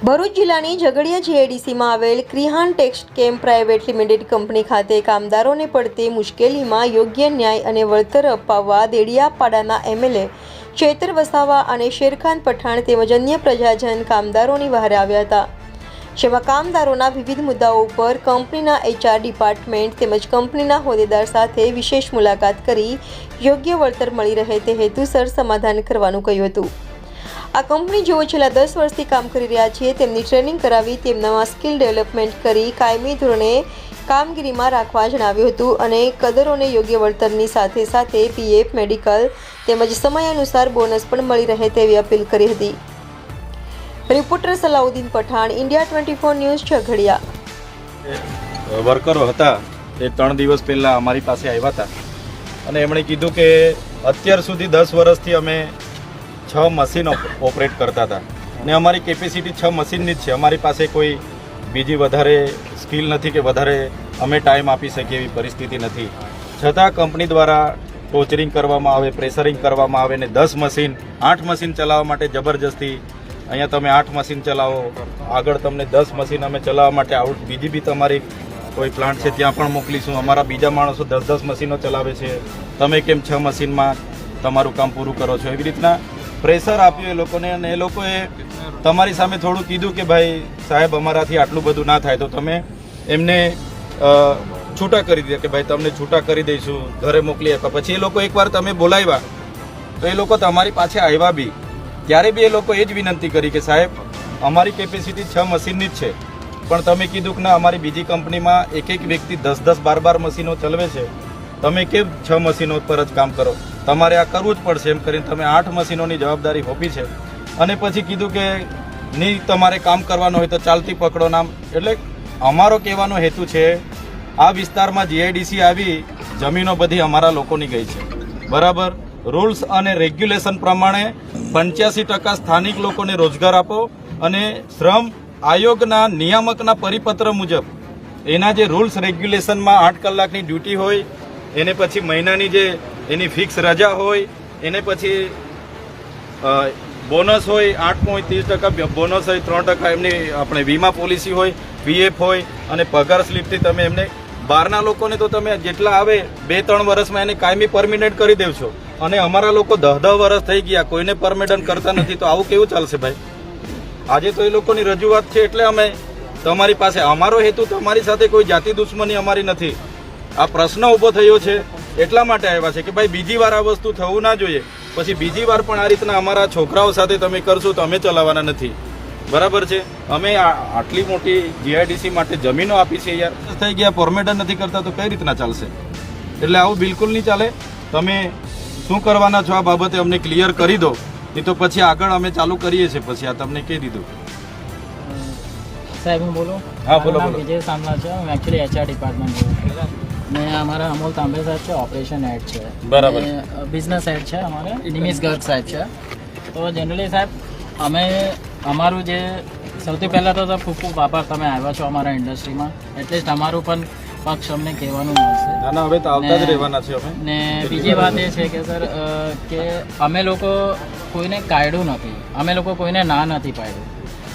ભરૂચ જિલ્લાની ઝઘડિયા જીઆઈડીસીમાં આવેલ ક્રિહાન ટેક્સકેમ private limited company ખાતે કામદારોને પડતી મુશ્કેલીમાં યોગ્ય ન્યાય અને વળતર અપાવવા દેડિયાપાડાના એમએલએ ચેતર વસાવા અને શેરખાન પઠાણ તેમજ અન્ય પ્રજાજન કામદારોની વહારે આવ્યા હતા, જેમાં કામદારોના વિવિધ મુદ્દાઓ ઉપર કંપનીના HR ડિપાર્ટમેન્ટ તેમજ કંપનીના હોદ્દેદાર સાથે વિશેષ મુલાકાત કરી યોગ્ય વળતર મળી રહે તે હેતુસર સમાધાન કરવાનું કહ્યું હતું। આ કંપની જેઓ છેલ્લા 10 વર્ષથી કામ કરી રહ્યા છે તેમની ટ્રેનિંગ કરાવી તેમનામાં સ્કિલ ડેવલપમેન્ટ કરી કાયમી ધોરણે કામગીરીમાં રાખવા જણાવ્યું હતું અને કદરોને યોગ્ય વળતરની સાથે સાથે PF મેડિકલ તેમજ સમયાનુસાર બોનસ પણ મળી રહે તેવી અપીલ કરી હતી। Reporter Salauddin Pathan, India 24 news, Jhagadia. વર્કરો હતા એ 3 દિવસ પહેલાં અમારી પાસે આવ્યા હતા અને એમણે કીધું કે અત્યાર સુધી 10 વર્ષથી અમે 6 મશીન ઓપરેટ કરતા હતા અને અમારી કેપેસિટી 6 મશીનની જ છે। અમારી પાસે કોઈ બીજી વધારે સ્કિલ નથી કે વધારે અમે ટાઈમ આપી શકીએ એવી પરિસ્થિતિ નથી, છતાં કંપની દ્વારા ટોર્ચરિંગ કરવામાં આવે, પ્રેશરિંગ કરવામાં આવે ને 10 મશીન 8 મશીન ચલાવવા માટે જબરજસ્તી અહીંયા તમે 8 મશીન ચલાવો, આગળ તમને 10 મશીન અમે ચલાવવા માટે બીજી બી તમારી કોઈ પ્લાન્ટ છે ત્યાં પણ મોકલીશું, અમારા બીજા માણસો 10 મશીનો ચલાવે છે, તમે કેમ 6 મશીનમાં તમારું કામ પૂરું કરો છો, એવી રીતના પ્રેશર આપ્યું એ લોકોને અને એ લોકોએ તમારી સામે થોડું કીધું કે ભાઈ સાહેબ અમારાથી આટલું બધું ના થાય તો તમે એમને છૂટા કરી દે કે ભાઈ તમને છૂટા કરી દઈશું, ઘરે મોકલી આપ્યા। પછી એ લોકો એકવાર તમે બોલાવ્યા તો એ લોકો તમારી પાછે આવ્યા બી, ત્યારે બી એ લોકો એ જ વિનંતી કરી કે સાહેબ અમારી કેપેસિટી 6 મશીનની જ છે, પણ તમે કીધું કે ના અમારી બીજી કંપનીમાં એક વ્યક્તિ 10 12 મશીનો ચલાવે છે, તમે કેમ 6 મશીનો પર જ કામ કરો, તમારે આ કરવું જ પડશે એમ કરીને તમે 8 મશીનોની જવાબદારી હોપી છે। અને પછી કીધું કે નહીં તમારે કામ કરવાનું હોય તો ચાલતી પકડો નામ। એટલે અમારો કહેવાનો હેતુ છે આ વિસ્તારમાં GIDC આવી જમીનો બધી અમારા લોકોની ગઈ છે, બરાબર। રૂલ્સ અને રેગ્યુલેશન પ્રમાણે 85% સ્થાનિક લોકોને રોજગાર આપો અને શ્રમ આયોગના નિયામકના પરિપત્ર મુજબ એના જે રૂલ્સ રેગ્યુલેશનમાં 8 કલાકની ડ્યુટી હોય, એને પછી મહિનાની જે એની ફિક્સ રજા હોય, એને પછી બોનસ હોય 8.30% બોનસ હોય, 3% એમની આપણે વીમા પોલિસી હોય, PF હોય અને પગાર સ્લીપથી તમે એમને બહારના લોકોને તો તમે જેટલા આવે 2-3 વર્ષમાં એને કાયમી પરમિનન્ટ કરી દેવ છો અને અમારા લોકો 10 વર્ષ થઈ ગયા કોઈને પરમિનન્ટ કરતા નથી, તો આવું કેવું ચાલશે ભાઈ? આજે તો એ લોકોની રજૂઆત છે એટલે અમે તમારી પાસે, અમારો હેતુ તમારી સાથે કોઈ જાતિ દુશ્મની અમારી નથી, આ પ્રશ્ન ઊભો થયો છે એટલા માટે આવ્યા છે કે ભાઈ બીજી વાર આ વસ્તુ થવું ના જોઈએ, પછી બીજી વાર પણ આ રીતના અમારા છોકરાઓ સાથે તમે કરશો તો અમે ચલાવવાના નથી, બરાબર છે। અમે આટલી મોટી GIDC માટે જમીનો આપી છે યાર, થઈ ગયા પરમિટ નથી કરતા તો કઈ રીતના ચાલશે? એટલે આવું બિલકુલ નહીં ચાલે। તમે શું કરવાના છો આ બાબતે અમને ક્લિયર કરી દો, નહીં તો પછી આગળ અમે ચાલુ કરીએ છીએ। પછી આ તમને કહી દીધું સાહેબ, હું બોલું? હા બોલો બોલો। વિજય સામલા છે, હું એકચ્યુઅલી HR ડિપાર્ટમેન્ટ ને અમારા અમોલ તાંબે સાહેબ છે, ઓપરેશન હેડ છે, બરાબર, બિઝનેસ હેડ છે અમારે નિમિષ ગર્ગ સાહેબ છે। તો જનરલી સાહેબ અમે અમારું જે સૌથી પહેલાં તો ખૂબ ખૂબ આભાર, તમે આવ્યા છો અમારા ઇન્ડસ્ટ્રીમાં, એટલીસ્ટ અમારું પણ પક્ષ અમને કહેવાનું મળશે। ના હવે તો આવતા જ રહેવાના છે અમે। ને બીજી વાત એ છે કે સર કે અમે લોકો કોઈને કાઢ્યું નથી, અમે લોકો કોઈને ના નથી પાડ્યું।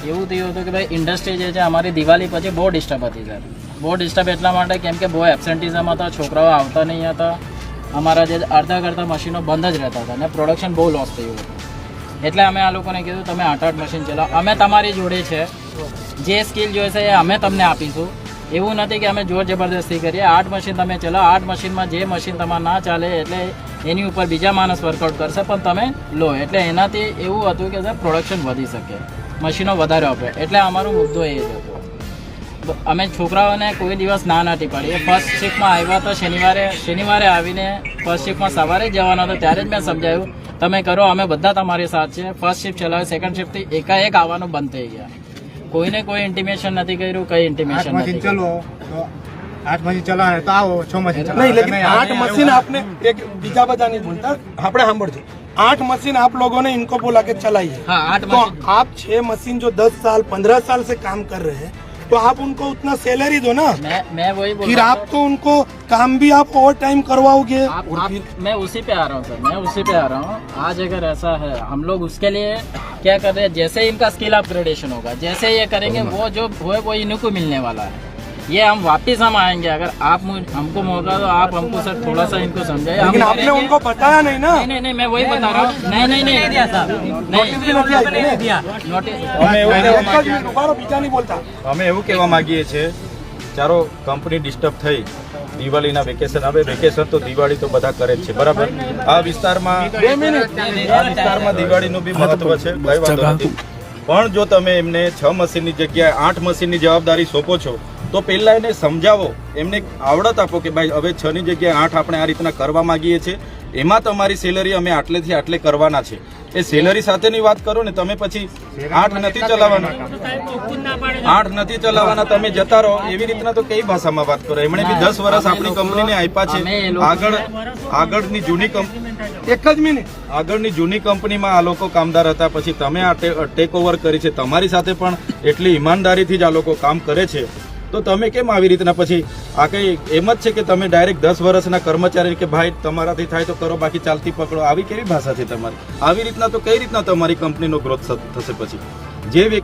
એવું થયું હતું કે ભાઈ ઇન્ડસ્ટ્રી જે છે અમારી દિવાળી પછી બહુ ડિસ્ટર્બ હતી સર, બહુ ડિસ્ટર્બ એટલા માટે કેમ કે બહુ એબસેન્ટિઝમ હતા, છોકરાઓ આવતા નહીં હતા, અમારા જે અડધા કરતા મશીનો બંધ જ રહેતા હતા અને પ્રોડક્શન બહુ લોસ થયું હતું। એટલે અમે આ લોકોને કીધું તમે 8 મશીન ચલાવો, અમે તમારી જોડે છે, જે સ્કિલ જોઈશે એ અમે તમને આપીશું, એવું નથી કે અમે જોર જબરદસ્તી કરીએ। 8 મશીન તમે ચલાવો, 8 મશીનમાં જે મશીન તમારે ના ચાલે એટલે એની ઉપર બીજા માણસ વર્કઆઉટ કરશે, પણ તમે લો, એટલે એનાથી એવું હતું કે સર પ્રોડક્શન વધી શકે, મશીનો વધારે ઓપરેટ, એટલે અમારો મુદ્દો એ જ હતો। અમે છોકરાઓને કોઈ દિવસ ના નથી પાડી। એ ફર્સ્ટ શિફ્ટમાં આવ્યા તો શનિવારે આવીને ફર્સ્ટ શિફ્ટમાં સવારે જવાના હતા, ત્યારે જ મેં સમજાવ્યું તમે કરો, અમે બધા તમારી સાથ છે। ફર્સ્ટ શિફ્ટ ચલાવે, સેકન્ડ શિફ્ટથી એકાએક આવવાનું બંધ થઈ ગયા, કોઈને કોઈ ઇન્ટિમેશન નથી કર્યું, કઈ ઇન્ટિમેશન નથી। 8 મશીન ચલાવે તો આવો 6 મશીન નહીં, लेकिन 8 मशीन आपने एक बीजा बजा नहीं बोलता, આપણે સાંભળજો 8 मशीन आप लोगों ने इनको बोला के चलाइए। हाँ, 8 तो मशीन। आप 6 मशीन जो 10 साल 15 साल से काम कर रहे हैं तो आप उनको उतना सैलरी दो ना। मैं वही बोल फिर रहा आप तो उनको काम भी आप ओवर टाइम करवाओगे। मैं उसी पे आ रहा हूँ सर, मैं उसी पे आ रहा हूँ। आज अगर ऐसा है हम लोग उसके लिए क्या कर रहे हैं, जैसे इनका स्किल अपग्रेडेशन होगा, जैसे ये करेंगे वो जो है वो इनको मिलने वाला है। ये हम वापस हम आएंगे, अगर आप हमको मौका दो, आप हमको सर थोड़ा सा इनको समझाइए। हम लेकिन आपने करेंगे। उनको बताया नहीं ना। नहीं, मैं वही बता रहा हूँ। नहीं दिया सर, नहीं दिया नोटिस। અમે એવું કહેવા એક જ મિનિટ ઉભા રહો, બીજા નહીં બોલતા. અમે એવું કહેવા માંગીએ છીએ, ચાલો કંપની ડિસ્ટર્બ થઈ, દિવાળીના વેકેશન આવે, વેકેશન તો દિવાળી તો બધા કરે જ છે, બરાબર. આ વિસ્તારમાં દિવાળીનું બી મહત્વ છે, કઈ વાંધો નથી. પણ જો તમે એમને 6 મશીનની જગ્યાએ 8 મશીનની જવાબદારી સોંપો છો તો પહેલા એને સમજાવો, એમને આવડત આપો કે ભાઈ હવે 6 ની જગ્યાએ 8 આપણે આ રીતના કરવા માંગીએ છીએ, એમાં તમારી સેલરી અમે આટલેથી આટલે કરવાના છે. એ સેલરી સાથેની વાત કરો ને, તમે પછી 8 નથી ચલાવવાના તમે જતા રહો, એવી રીતના તો કઈ ભાષામાં વાત કરો. એમણે બી 10 વર્ષ આપણી કંપનીને આપ્યા છે. આગળની જૂની એક જ મિનિટ. આગળની જૂની કંપનીમાં આ લોકો કામદાર હતા, પછી તમે આ ટેક ઓવર કરી છે, તમારી સાથે પણ એટલી ઈમાનદારીથી જ આ લોકો કામ કરે છે, તો તમે કેમ આવી રીતના પછી આ કઈ એમ જ છે કે તમે ડાયરેક્ટ 10 વર્ષના કર્મચારી કે ભાઈ તમારાથી થાય તો કરો, બાકી ચાલતી પકડો, આવી કેવી ભાષા છે તમારી? આવી રીતના તો કઈ રીતના તમારી કંપનીનો ગ્રોથ થશે? પછી જે